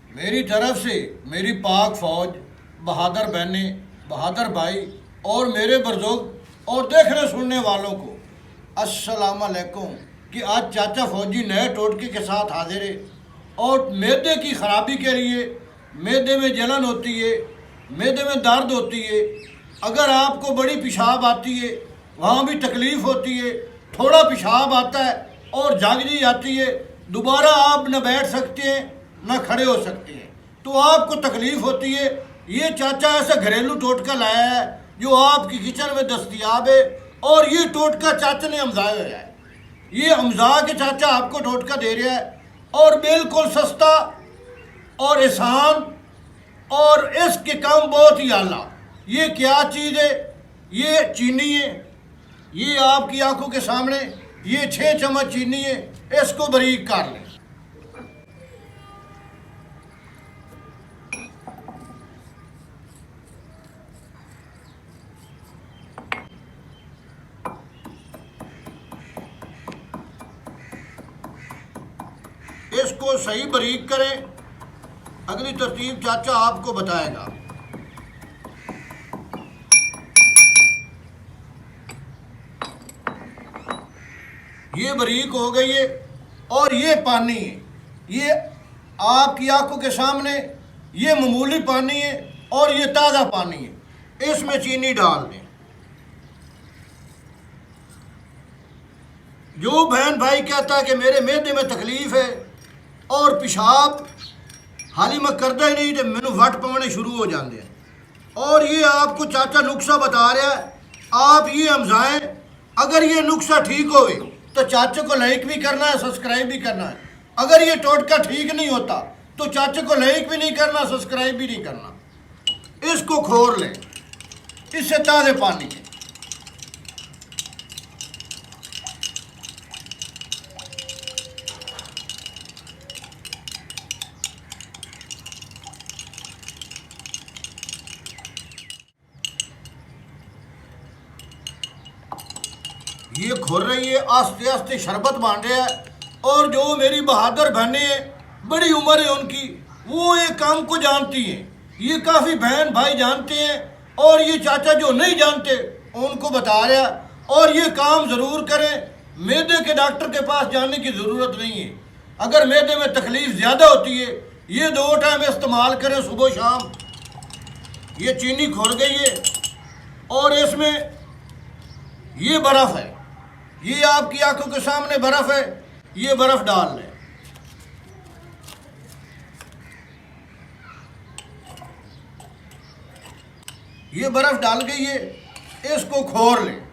मेरी तरफ से मेरी पाक फौज, बहादुर बहनें, बहादुर भाई और मेरे बुजुर्ग और देखने सुनने वालों को अस्सलाम वालेकुम कि आज चाचा फौजी नए टोटके के साथ हाजिर है। और मैदे की ख़राबी के लिए मैदे में जलन होती है, मैदे में दर्द होती है, अगर आपको बड़ी पेशाब आती है वहाँ भी तकलीफ़ होती है, थोड़ा पेशाब आता है और जागजी आती है, दोबारा आप न बैठ सकते हैं न खड़े हो सकते हैं, तो आपको तकलीफ़ होती है। ये चाचा ऐसा घरेलू टोटका लाया है जो आपकी किचन में दस्तयाब है और ये टोटका चाचा ने अमजाया हुआ है। ये अमजा के चाचा आपको टोटका दे रहा है और बिल्कुल सस्ता और आसान और इसके काम बहुत ही आला। ये क्या चीज़ है? ये चीनी है, ये आपकी आंखों के सामने ये 6 चम्मच चीनी है, इसको बारीक कर लें। इसको सही बारीक करें, अगली तरतीब चाचा आपको बताएगा। ये बारीक हो गई है और ये पानी है, ये आपकी आंखों के सामने ये मामूली पानी है और ये ताज़ा पानी है। इसमें चीनी डाल दें। जो बहन भाई कहता है कि मेरे मैदे में तकलीफ़ है और पेशाब हाली में करता ही नहीं तो मैनू वट पवने शुरू हो जाते हैं, और ये आपको चाचा नुस्खा बता रहा है, आप ये अमजाएं। अगर ये नुस्खा ठीक होवे तो चाचे को लाइक भी करना है, सब्सक्राइब भी करना है। अगर ये टोटका ठीक नहीं होता तो चाचे को लाइक भी नहीं करना, सब्सक्राइब भी नहीं करना। इसको खोर लें इससे ताज़े पानी के। ये खोल रही है, आस्ते आस्ते शरबत बन रहा है। और जो मेरी बहादुर बहनें हैं, बड़ी उम्र है उनकी, वो ये काम को जानती हैं। ये काफ़ी बहन भाई जानते हैं और ये चाचा जो नहीं जानते उनको बता रहा है। और ये काम ज़रूर करें, मैदे के डॉक्टर के पास जाने की ज़रूरत नहीं है। अगर मैदे में तकलीफ़ ज़्यादा होती है, ये 2 टाइम इस्तेमाल करें, सुबह शाम। ये चीनी खोल गई है और इसमें ये बर्फ़ है, ये आपकी आंखों के सामने बर्फ़ है, ये बर्फ़ डाल लें। ये बर्फ़ डाल गई है, इसको खोल लें।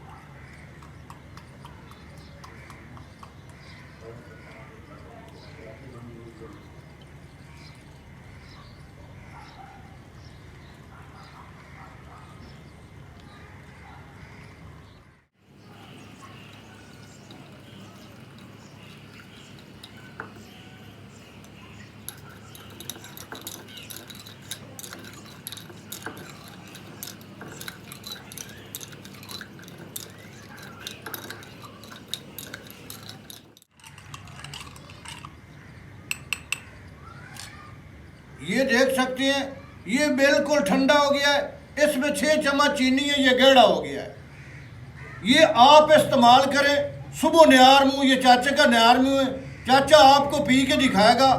ये देख सकते हैं, ये बिल्कुल ठंडा हो गया है। इसमें 6 चम्मच चीनी है, ये गाढ़ा हो गया है। ये आप इस्तेमाल करें, सुबह न्यार मुँह, ये चाचा का न्यार मुँह है, चाचा आपको पी के दिखाएगा।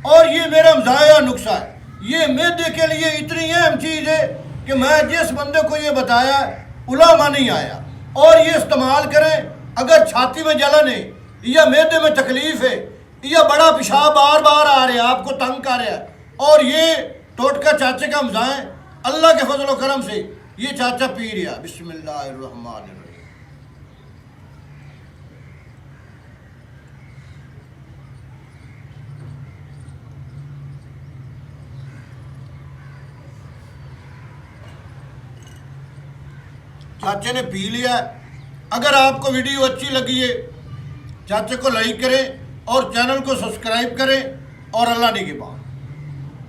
और ये मेरा मज़ाया नुस्खा है, ये मैदे के लिए इतनी अहम चीज़ है कि मैं जिस बंदे को ये बताया उलामा नहीं आया। और ये इस्तेमाल करें, अगर छाती में जलन है या मैदे में तकलीफ़ है या बड़ा पेशाब बार बार आ रहा है, आपको तंग कर रहा है, और ये टोटका चाचे का मज़ाएं, अल्लाह के फजल व करम से ये चाचा पी रहा। बिस्मिल्लाहिर्रहमानिर्रहीम। चाचे ने पी लिया। अगर आपको वीडियो अच्छी लगी है, चाचे को लाइक करें और चैनल को सब्सक्राइब करें और अल्लाह निगहबान।